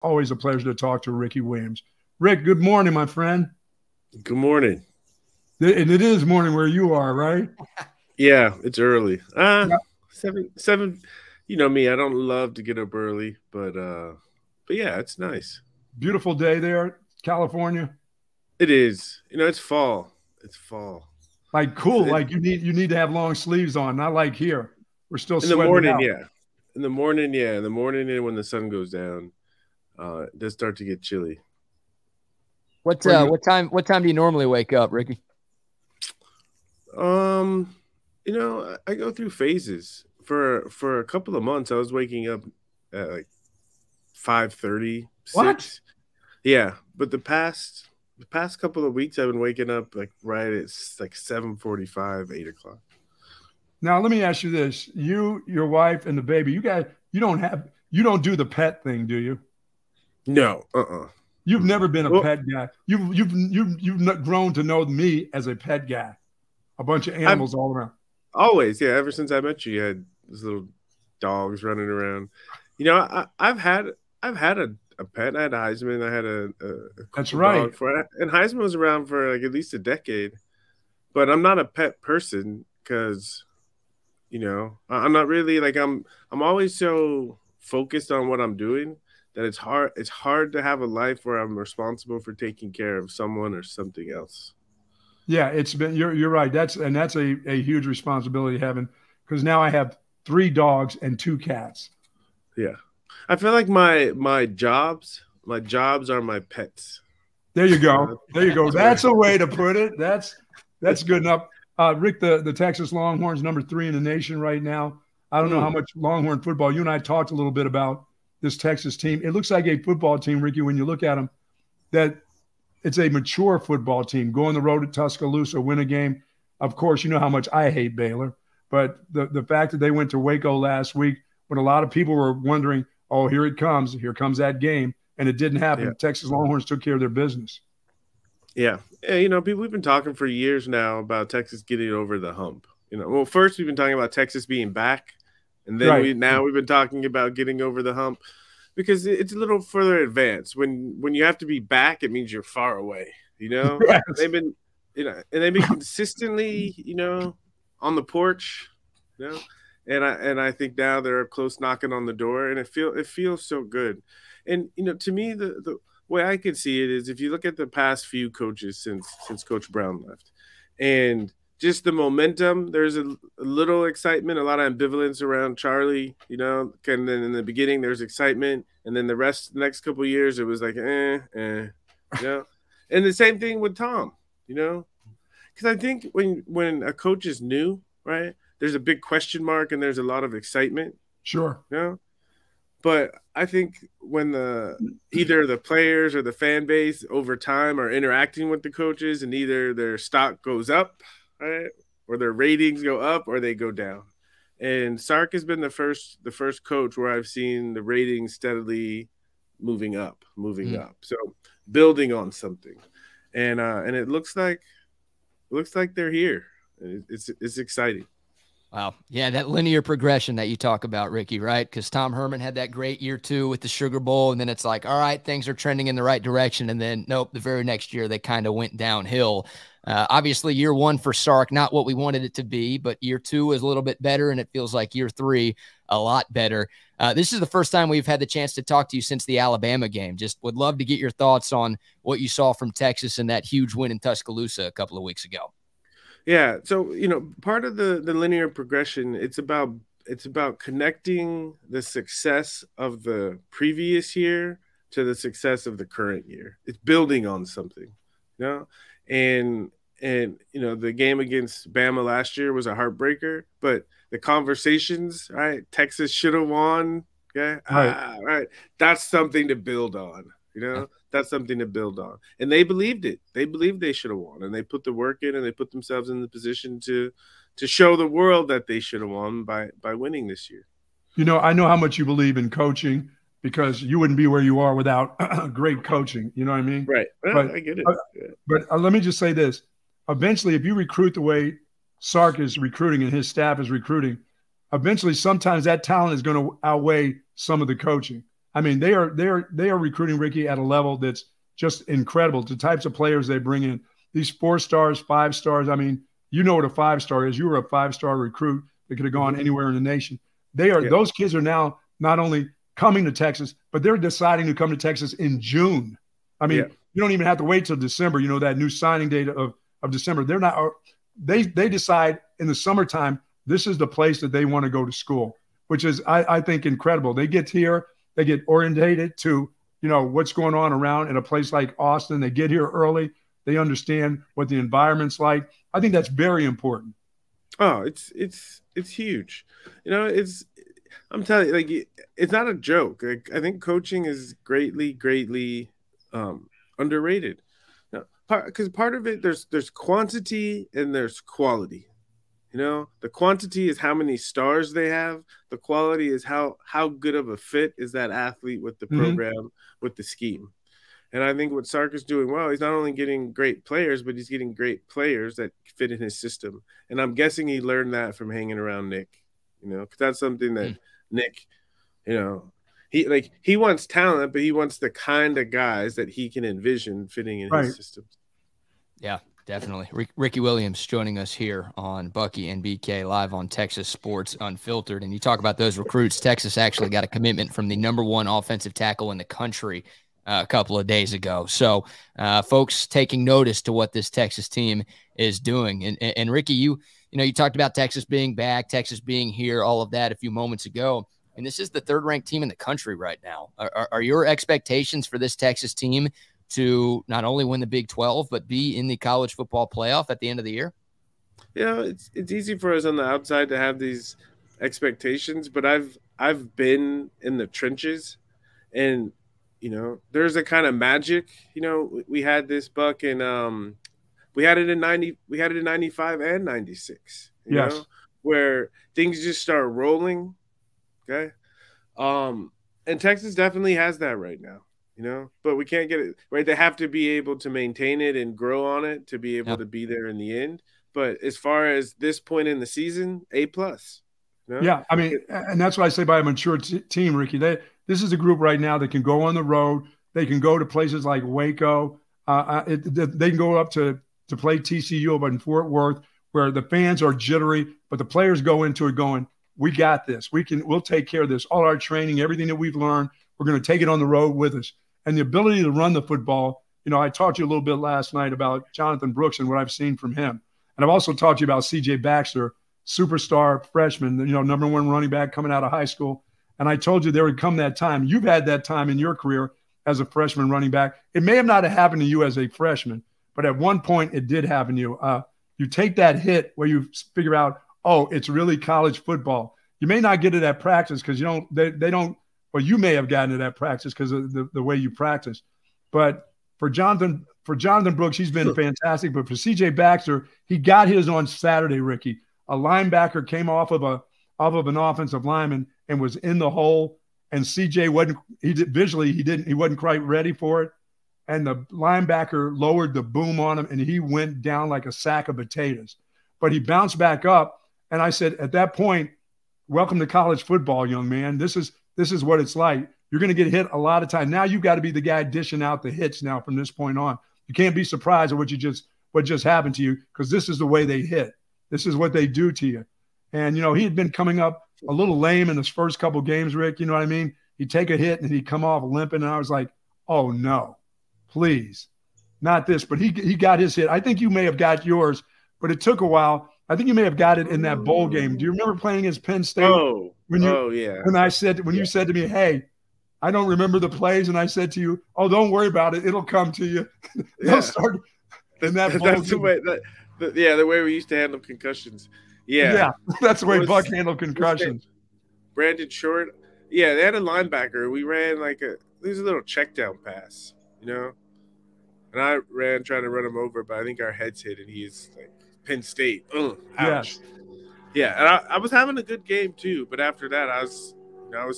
Always a pleasure to talk to Ricky Williams. Rick, good morning, my friend. Good morning. And it is morning where you are, right? Yeah, it's early. Yeah. Seven. You know me. I don't love to get up early, but yeah, it's nice. Beautiful day there, California. It is. It's fall. It's fall. Like It's cool. it, Like you need to have long sleeves on. Not like here. We're still in the sweating it morning. out. Yeah, in the morning. Yeah, in the morning, and when the sun goes down, it does start to get chilly. What Well, uh what time do you normally wake up, Ricky? Um, I go through phases. For a couple of months, I was waking up at like 5:30, what? 6. Yeah, but the past couple of weeks, I've been waking up like right at like 7:45, 8 o'clock. Now let me ask you this: you, your wife, and the baby. You guys, you don't do the pet thing, do you? No, You've never Mm-mm. been a Well, pet guy. You've grown to know me as a pet guy. A bunch of I've animals all around. always, yeah, ever since I met you, you had these little dogs running around. I've had a pet. I had a Heisman. I had a That's couple right. dogs and Heisman was around for like at least a decade. But I'm not a pet person because I'm not really like I'm always so focused on what I'm doing that it's hard to have a life where I'm responsible for taking care of someone or something else. Yeah, it's been you're right. That's a huge responsibility having because now I have three dogs and two cats. Yeah. I feel like my jobs are my pets. There you You know, go. There you go. that's where That's a way to put it. That's good enough. Rick, the Texas Longhorns, number three in the nation right now. I don't know how mm, much Longhorn football. You and I talked a little bit about this Texas team. It looks like a football team, Ricky, when you look at them, that it's a mature football team. Go on the road to Tuscaloosa, win a game. Of course, you know how much I hate Baylor, but the fact that they went to Waco last week, when a lot of people were wondering, oh, here comes that game, and it didn't yeah. happen. Texas Longhorns took care of their business. Yeah. Yeah, people we've been talking for years now about Texas getting over the hump. Well, first we've been talking about Texas being back, and then Right. we've been talking about getting over the hump because it's a little further advanced. When you have to be back, it means you're far away. Yes. They've been and they've been consistently, on the porch, you know, and I think now they're close knocking on the door, and it feels so good. And to me, the way I could see it is if you look at the past few coaches since Coach Brown left, and just the momentum. There's a little excitement, a lot of ambivalence around Charlie. And then in the beginning there's excitement, and then the next couple of years it was like you know. And the same thing with Tom, you know, because I think when a coach is new, right, there's a big question mark and there's a lot of excitement, Sure. you know. But I think when the either the players or the fan base over time are interacting with the coaches, and either their stock goes up, right, or their ratings go up, or they go down. And Sark has been the first coach where I've seen the ratings steadily moving up, moving Mm. up. So building on something, and it looks like they're here. It's exciting. Wow. Yeah, that linear progression that you talk about, Ricky, right? Because Tom Herman had that great year two with the Sugar Bowl, and then it's like, all right, things are trending in the right direction. And then, nope, the very next year they kind of went downhill. Obviously, year one for Sark, not what we wanted it to be, but year two was a little bit better, and it feels like year three a lot better. This is the first time we've had the chance to talk to you since the Alabama game. Just would love to get your thoughts on what you saw from Texas and that huge win in Tuscaloosa a couple of weeks ago. Yeah. So, part of the linear progression, it's about connecting the success of the previous year to the success of the current year. It's building on something, you know? And the game against Bama last year was a heartbreaker, but the conversations, right? Texas should have won. Okay. Right. Right. That's something to build on, you know? That's something to build on. And they believed it. They believed they should have won, and they put the work in, and they put themselves in the position to show the world that they should have won by winning this year. I know how much you believe in coaching because you wouldn't be where you are without great coaching. You know what I mean? Right. But I get it. uh, Yeah. but let me just say this: eventually, if you recruit the way Sark is recruiting and his staff is recruiting, eventually, sometimes that talent is going to outweigh some of the coaching. I mean, they are recruiting, Ricky, at a level that's just incredible. The types of players they bring in, these 4 stars, 5 stars. I mean, you know what a 5-star is. You were a 5-star recruit that could have gone anywhere in the nation. Those kids are now not only coming to Texas, but they're deciding to come to Texas in June. I mean, you don't even have to wait till December. You know, that new signing date of December. They decide in the summertime, this is the place that they want to go to school, which is, I think, incredible. They get here, they get orientated to, you know, what's going on around in a place like Austin. They get here early. They understand what the environment's like. I think that's very important. Oh, it's huge. You know, I'm telling you, like, it's not a joke. Like, I think coaching is greatly underrated. Because part of it, there's quantity and there's quality. You know, the quantity is how many stars they have. The quality is how good of a fit is that athlete with the program, with the scheme. And I think what Sark is doing well, he's not only getting great players, but he's getting great players that fit in his system. And I'm guessing he learned that from hanging around Nick, you know, because that's something that Nick, you know, he wants talent, but he wants the kind of guys that he can envision fitting in his system. Yeah, definitely. Ricky Williams joining us here on Bucky and BK live on Texas Sports Unfiltered. And you talk about those recruits. Texas actually got a commitment from the #1 offensive tackle in the country a couple of days ago. So folks taking notice to what this Texas team is doing. And Ricky, you talked about Texas being back, Texas being here, all of that a few moments ago. And this is the 3rd-ranked team in the country right now. Are your expectations for this Texas team to not only win the Big 12, but be in the college football playoff at the end of the year? Yeah, it's easy for us on the outside to have these expectations, but I've been in the trenches, and you know, there's a kind of magic. You know, we had this, Buck, and we had it in 95 and 96. You know, where things just start rolling. Okay, and Texas definitely has that right now. You know, but we can't get it right. They have to be able to maintain it and grow on it to be able to be there in the end. But as far as this point in the season, A+. You know? Yeah, I mean, and that's what I say by a mature team, Ricky. This is a group right now that can go on the road. They can go to places like Waco. They can go up to play TCU up in Fort Worth, where the fans are jittery, but the players go into it going, "We got this. We'll take care of this. All our training, everything that we've learned, we're going to take it on the road with us." And the ability to run the football, you know, I talked to you a little bit last night about Jonathan Brooks and what I've seen from him. And I've also talked to you about C.J. Baxter, superstar freshman, you know, #1 running back coming out of high school. And I told you there would come that time. You've had that time in your career as a freshman running back. It may have not happened to you as a freshman, but at one point it did happen to you. You take that hit where you figure out, oh, it's really college football. You may not get it at practice because they don't. Well, you may have gotten it at practice because of the way you practice. But for Jonathan Brooks, he's been fantastic. But for C.J. Baxter, he got his on Saturday, Ricky. A linebacker came off of an offensive lineman and was in the hole. And C.J. wasn't quite ready for it. And the linebacker lowered the boom on him, and he went down like a sack of potatoes. But he bounced back up. And I said, at that point, welcome to college football, young man. This is what it's like. You're going to get hit a lot of time. Now you've got to be the guy dishing out the hits now from this point on. You can't be surprised at what just happened to you because this is the way they hit. This is what they do to you. And, you know, he had been coming up a little lame in his first couple games, Rick. You know what I mean? He'd take a hit and he'd come off limping. And I was like, oh, no, please, not this. But he got his hit. I think you may have got yours, but it took a while. I think you may have got it in that bowl game. Do you remember playing against Penn State? Yeah. When you said to me, hey, I don't remember the plays, and I said to you, oh, don't worry about it. It'll come to you. They'll start in that bowl. That's the way. The way we used to handle concussions. Yeah, that's the way Buck handled concussions. Brandon Short. Yeah, they had a linebacker. We ran there's a little check down pass, you know, and I ran trying to run him over, but I think our heads hit, and he's like Penn State. Ouch. Yes. Yeah, and I was having a good game too, but after that, I was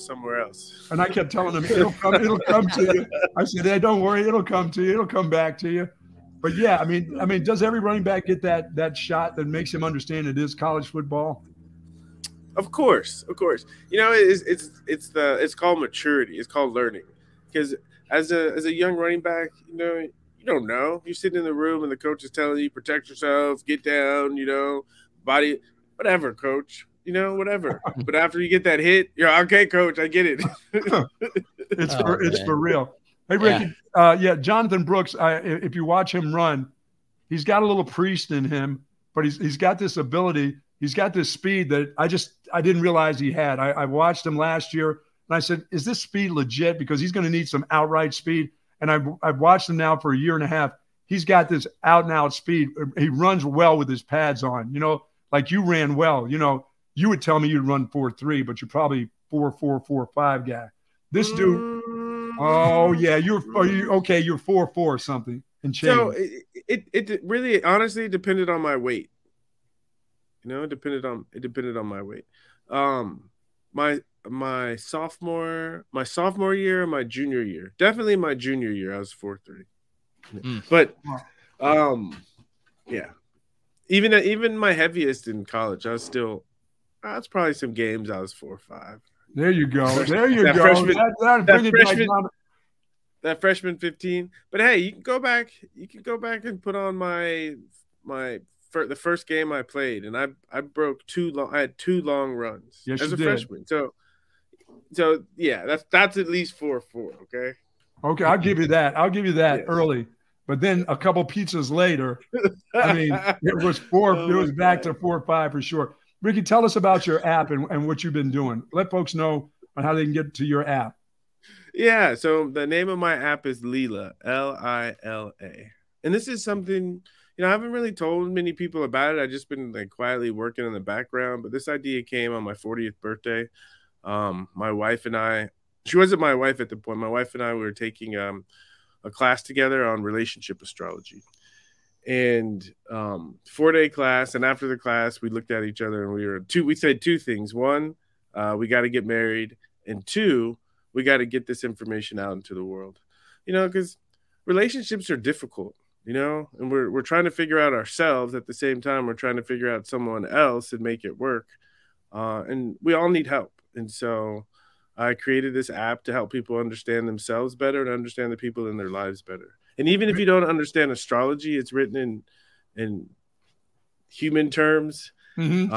somewhere else. And I kept telling him, it'll come to you. I said, hey, don't worry, it'll come to you. It'll come back to you. But yeah, I mean, does every running back get that shot that makes him understand it is college football? Of course, of course. You know, it's called maturity. It's called learning. Because as a young running back, you know, you don't know. You're sitting in the room and the coach is telling you protect yourself, get down, you know, body, whatever, coach. You know, whatever. But after you get that hit, you're okay, coach. I get it. It's for real. Hey, Ricky. Yeah, Jonathan Brooks. If you watch him run, he's got a little priest in him, but he's got this ability. He's got this speed that I didn't realize he had. I watched him last year, and I said, "Is this speed legit?" Because he's going to need some outright speed. And I've watched him now for a year and a half. He's got this out and out speed. He runs well with his pads on. You know, like you ran well. You know, you would tell me you'd run 4.3, but you're probably 4.4, 4.5 guy. This dude, oh yeah, you're 4.4 something and change. So it really honestly depended on my weight. You know, it depended on my weight. My sophomore year, my junior year, definitely my junior year, I was 4.3. But yeah, even my heaviest in college, I was still. That's probably some games I was 4.5. There you go. There you go. That freshman 15. But hey, you can go back and put on the first game I played, and I broke I had 2 long runs as a freshman. So yeah, that's at least 4.4. Okay. Okay, I'll give you that. Yes. Early, but then a couple pizzas later, I mean, it was 4. It was back to 4.5 for sure. Ricky, tell us about your app and what you've been doing. Let folks know on how they can get to your app. Yeah, so the name of my app is Lila, Lila. And this is something, you know, I haven't really told many people about it. I've just been like quietly working in the background. But this idea came on my 40th birthday. My wife and I, she wasn't my wife at the point. My wife and I were taking a class together on relationship astrology. And 4-day class, and after the class we looked at each other and we said 2 things. 1, we got to get married, and 2, we got to get this information out into the world, you know, because relationships are difficult, you know, and we're trying to figure out ourselves at the same time. We're trying to figure out someone else and make it work, and we all need help. And so I created this app to help people understand themselves better and understand the people in their lives better. And even if you don't understand astrology, it's written in human terms. Mm-hmm.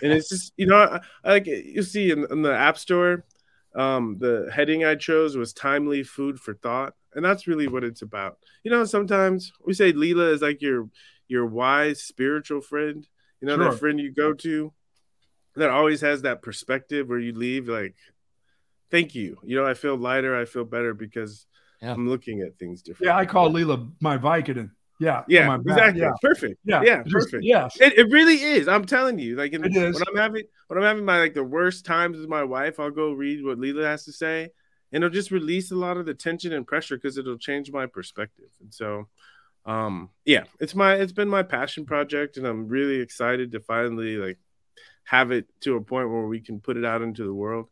And it's just, you know, like you see in the App Store, the heading I chose was timely food for thought. And that's really what it's about. You know, sometimes we say Leela is like your wise spiritual friend, you know, sure. That friend you go to that always has that perspective where you leave like, thank you. You know, I feel lighter. I feel better because I'm looking at things differently. Yeah, I call Leela my Vicodin. Yeah. Exactly. Yeah. Perfect. Yeah, perfect. Yes. It really is. I'm telling you. Like when I'm having my like the worst times with my wife, I'll go read what Leela has to say, and it'll just release a lot of the tension and pressure because it'll change my perspective. And so it's been my passion project, and I'm really excited to finally like have it to a point where we can put it out into the world.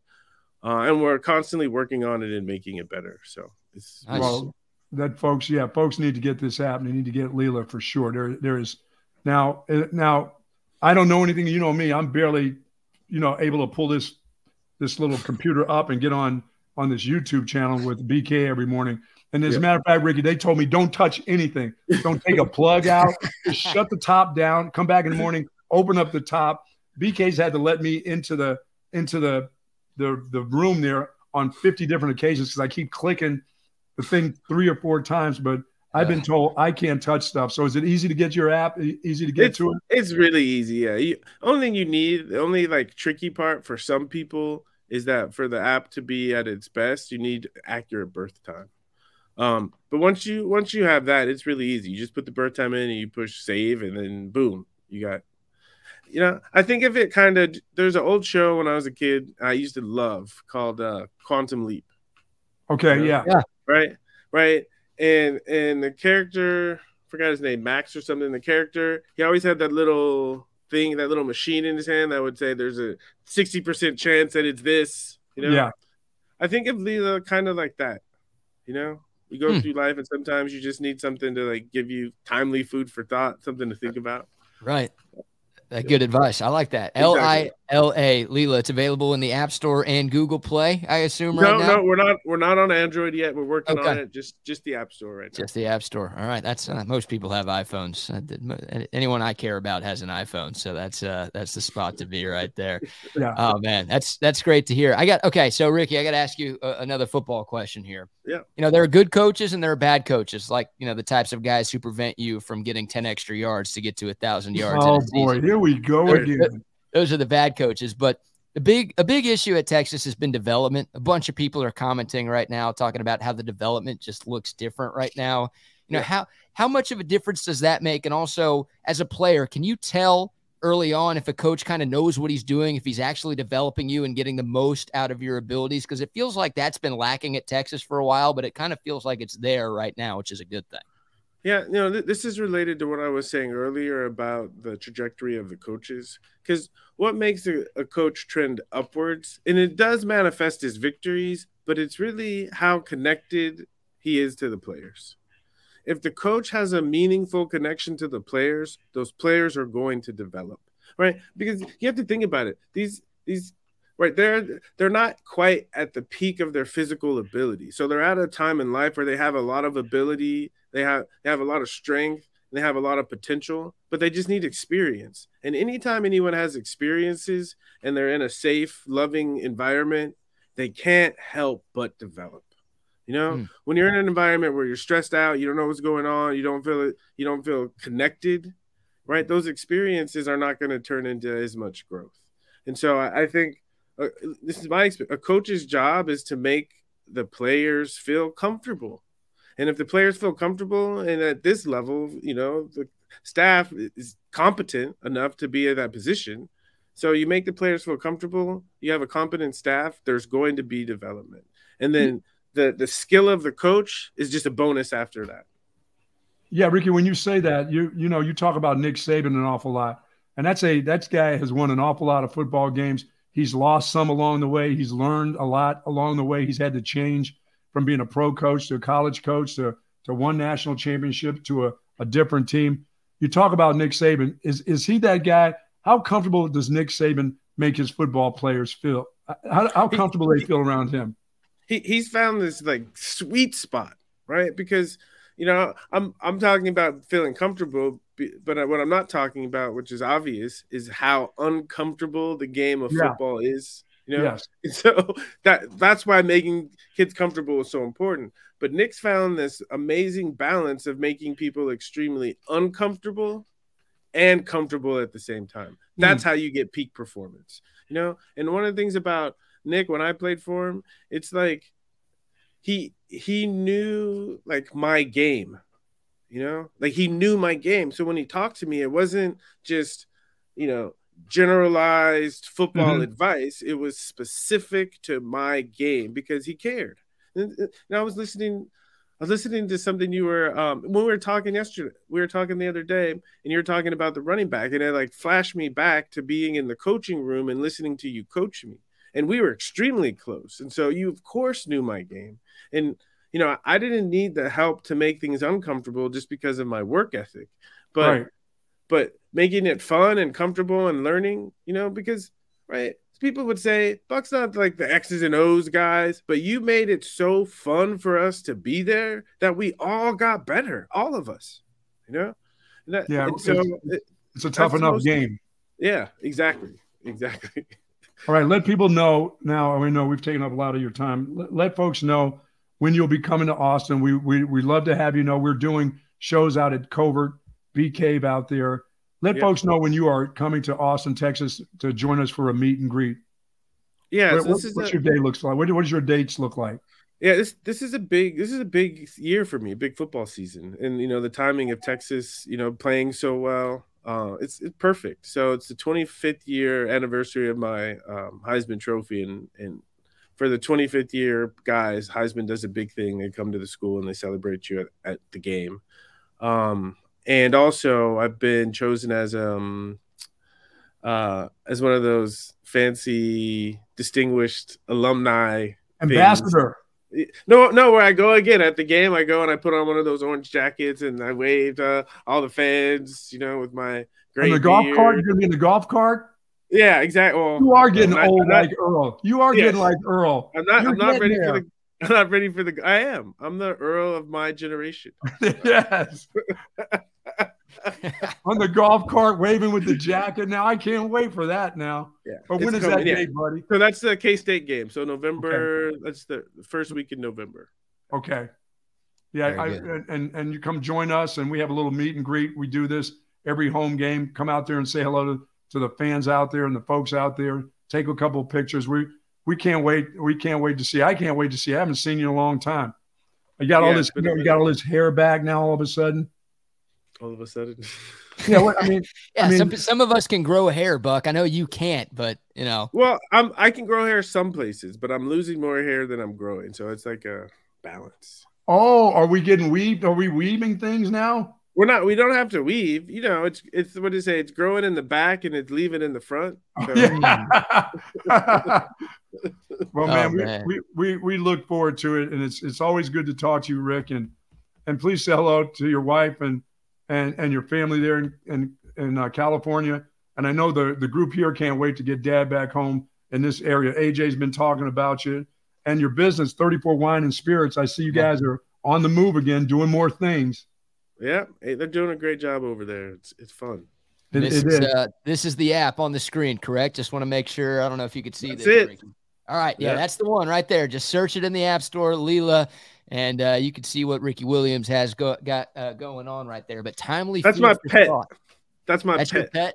And we're constantly working on it and making it better. So it's nice. Well, that folks need to get this app and they need to get Leela for sure. There is now I don't know anything. You know me, I'm barely, you know, able to pull this little computer up and get on this YouTube channel with BK every morning. And as a matter of fact, Ricky, they told me don't touch anything. Don't take a plug out. Just shut the top down. Come back in the morning. Open up the top. BK's had to let me into the room there on 50 different occasions because I keep clicking the thing 3 or 4 times, but I've been told I can't touch stuff. So is it easy to get your app? Easy to get to it? It's really easy. Yeah. Only thing you need, the only like tricky part for some people is that for the app to be at its best, you need accurate birth time. But once you have that, it's really easy. You just put the birth time in and you push save, and then boom, you got. You know, I think of it kind of. There's an old show when I was a kid I used to love called Quantum Leap. Okay, you know? Yeah. Right. And the character, forgot his name, Max or something. The character, he always had that little thing, that little machine in his hand that would say there's a 60% chance that it's this. You know. Yeah. I think of Leela kind of like that. You know, you go through life and sometimes you just need something to like give you timely food for thought, something to think about. Right. Good advice. I like that. Exactly. Lila. Lila. It's available in the App Store and Google Play, I assume, right now? No, we're not on Android yet. We're working on it. Just the App Store right now. Just the App Store. All right. That's most people have iPhones. Anyone I care about has an iPhone, so that's the spot to be right there. Yeah. Oh man, that's great to hear. So Ricky, I got to ask you another football question here. Yeah. There are good coaches and there are bad coaches, like the types of guys who prevent you from getting 10 extra yards to get to 1,000 yards. Oh boy, here we go again. Those are the bad coaches, but a big issue at Texas has been development. A bunch of people are commenting right now, talking about how the development just looks different right now. How much of a difference does that make? And also, as a player, can you tell early on if a coach kind of knows what he's doing, if he's actually developing you and getting the most out of your abilities? Because it feels like that's been lacking at Texas for a while, but it kind of feels like it's there right now, which is a good thing. Yeah, this is related to what I was saying earlier about the trajectory of the coaches. Because what makes a coach trend upwards, and it does manifest as victories, but it's really how connected he is to the players. If the coach has a meaningful connection to the players, those players are going to develop, right? Because you have to think about it. These right, they're not quite at the peak of their physical ability. So they're at a time in life where they have a lot of ability, they have a lot of strength, they have a lot of potential, but they just need experience. And anytime anyone has experiences and they're in a safe, loving environment, they can't help but develop. When you're in an environment where you're stressed out, you don't know what's going on, you don't feel connected, right? Those experiences are not going to turn into as much growth. And so I think this is my experience. A coach's job is to make the players feel comfortable. And if the players feel comfortable and at this level, the staff is competent enough to be in that position. So you make the players feel comfortable, you have a competent staff, there's going to be development. And then the skill of the coach is just a bonus after that. Yeah, Ricky, when you say that, you talk about Nick Saban an awful lot. And that guy has won an awful lot of football games. He's lost some along the way. He's learned a lot along the way. He's had to change from being a pro coach to a college coach to one national championship to a different team. You talk about Nick Saban. Is he that guy? How comfortable does Nick Saban make his football players feel? How comfortable they feel around him? He's found this sweet spot, right? Because I'm talking about feeling comfortable, but what I'm not talking about, which is obvious, is how uncomfortable the game of football is. Yes. And so that's why making kids comfortable is so important. But Nick's found this amazing balance of making people extremely uncomfortable and comfortable at the same time. That's how you get peak performance. And one of the things about Nick, when I played for him, it's like he knew my game, he knew my game. So when he talked to me, it wasn't just, generalized football advice. It was specific to my game because he cared. And I was listening to something you were when we were talking yesterday. We were talking the other day, and you were talking about the running back, and it flashed me back to being in the coaching room and listening to you coach me. And we were extremely close. And so you, of course, knew my game. And, I didn't need the help to make things uncomfortable just because of my work ethic. But making it fun and comfortable and learning, because, right, people would say, Buck's not like the X's and O's guys, but you made it so fun for us to be there that we all got better, all of us, It's a tough enough game. Yeah, exactly. All right, let people know now. We know we've taken up a lot of your time. Let folks know when you'll be coming to Austin. We love to have you. We're doing shows out at Covert, Bee Cave out there. Let folks know when you are coming to Austin, Texas, to join us for a meet and greet. Yeah, what's your day looks like? What does your dates look like? Yeah, this is a big year for me, big football season, and the timing of Texas, playing so well. It's perfect. So it's the 25th year anniversary of my Heisman trophy. And for the 25th year, guys, Heisman does a big thing. They come to the school and they celebrate you at the game. And also I've been chosen as one of those fancy distinguished alumni ambassador. No, where I go again at the game, I go and I put on one of those orange jackets and I waved all the fans, with my great And the golf beer. cart, you're gonna be in the golf cart? Yeah, exactly. Well, You are getting old I'm not, like Earl. You are getting like Earl. I'm not ready for the. I'm not ready for the. I am. I'm the Earl of my generation. Yes. On the golf cart, waving with the jacket. Now I can't wait for that. Now. Yeah. But when is that date, buddy? So that's the K-State game. So November. Okay. That's the first week in November. Okay. Yeah, and you come join us, and we have a little meet and greet. We do this every home game. Come out there and say hello to the fans out there and the folks out there. Take a couple of pictures. We can't wait. We can't wait to see. I can't wait to see. I haven't seen you in a long time. You got all this. You got all this hair back now. All of a sudden. All of a sudden. Yeah. What, I mean. Yeah. Some of us can grow hair, Buck. I know you can't, but you know. Well, I can grow hair some places, but I'm losing more hair than I'm growing. So it's like a balance. Oh, are we getting weaved? Are we weaving things now? We're not. We don't have to weave. You know, it's what do you say? It's growing in the back and it's leaving in the front. So. Yeah. Well, man, we look forward to it, and it's always good to talk to you, Rick, and please say hello to your wife and your family there in California. And I know the group here can't wait to get Dad back home in this area. AJ's been talking about you and your business, 34 Wine and Spirits. I see you guys are on the move again, doing more things. Yeah, hey, they're doing a great job over there. It's fun. This is the app on the screen, correct? Just want to make sure. I don't know if you could see this. That's it. All right. Yeah, that's the one right there. Just search it in the App Store, Leela, and you can see what Ricky Williams has got going on right there. But timely. That's my pet. That's my pet. Your pet?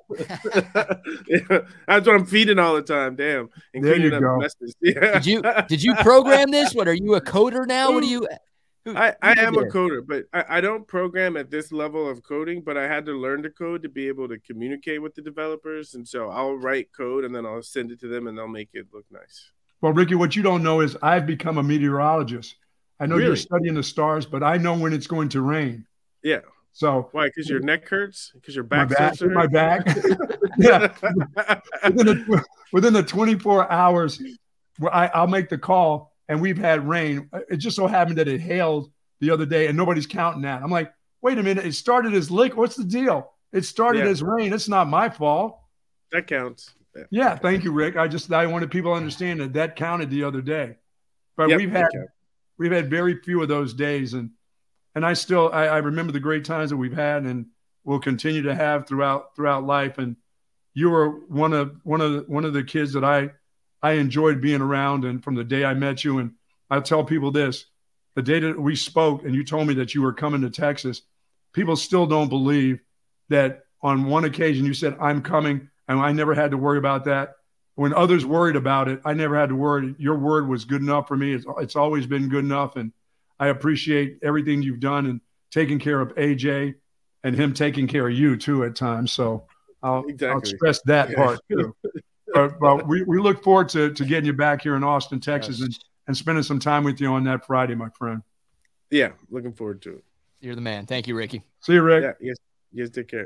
Yeah, that's what I'm feeding all the time. Damn. And there you go. Yeah. Did you program this? What, are you a coder now? What do you? I am a coder, but I don't program at this level of coding, but I had to learn to code to be able to communicate with the developers. And so I'll write code and then I'll send it to them and they'll make it look nice. Well, Ricky, what you don't know is I've become a meteorologist. I know you're studying the stars, but I know when it's going to rain. Yeah. So why? Because your neck hurts? Because your back hurts? My back. Yeah. Within the 24 hours, I'll make the call. And we've had rain. It just so happened that it hailed the other day, and nobody's counting that. I'm like, wait a minute. It started as liquid. What's the deal? It started as rain. It's not my fault. That counts. Yeah. Thank you, Rick. I wanted people to understand that counted the other day. But we've had very few of those days, and I remember the great times that we've had, and we'll continue to have throughout life. And you were one of the kids that I enjoyed being around, and from the day I met you, and I'll tell people this, the day that we spoke and you told me that you were coming to Texas, people still don't believe that on one occasion you said, I'm coming, and I never had to worry about that. When others worried about it, I never had to worry. Your word was good enough for me. It's always been good enough, and I appreciate everything you've done and taking care of AJ and him taking care of you too at times. So I'll stress that part too. But we look forward to getting you back here in Austin, Texas, and spending some time with you on that Friday, my friend. Yeah, looking forward to it. You're the man. Thank you, Ricky. See you, Rick. Yeah, yes, take care.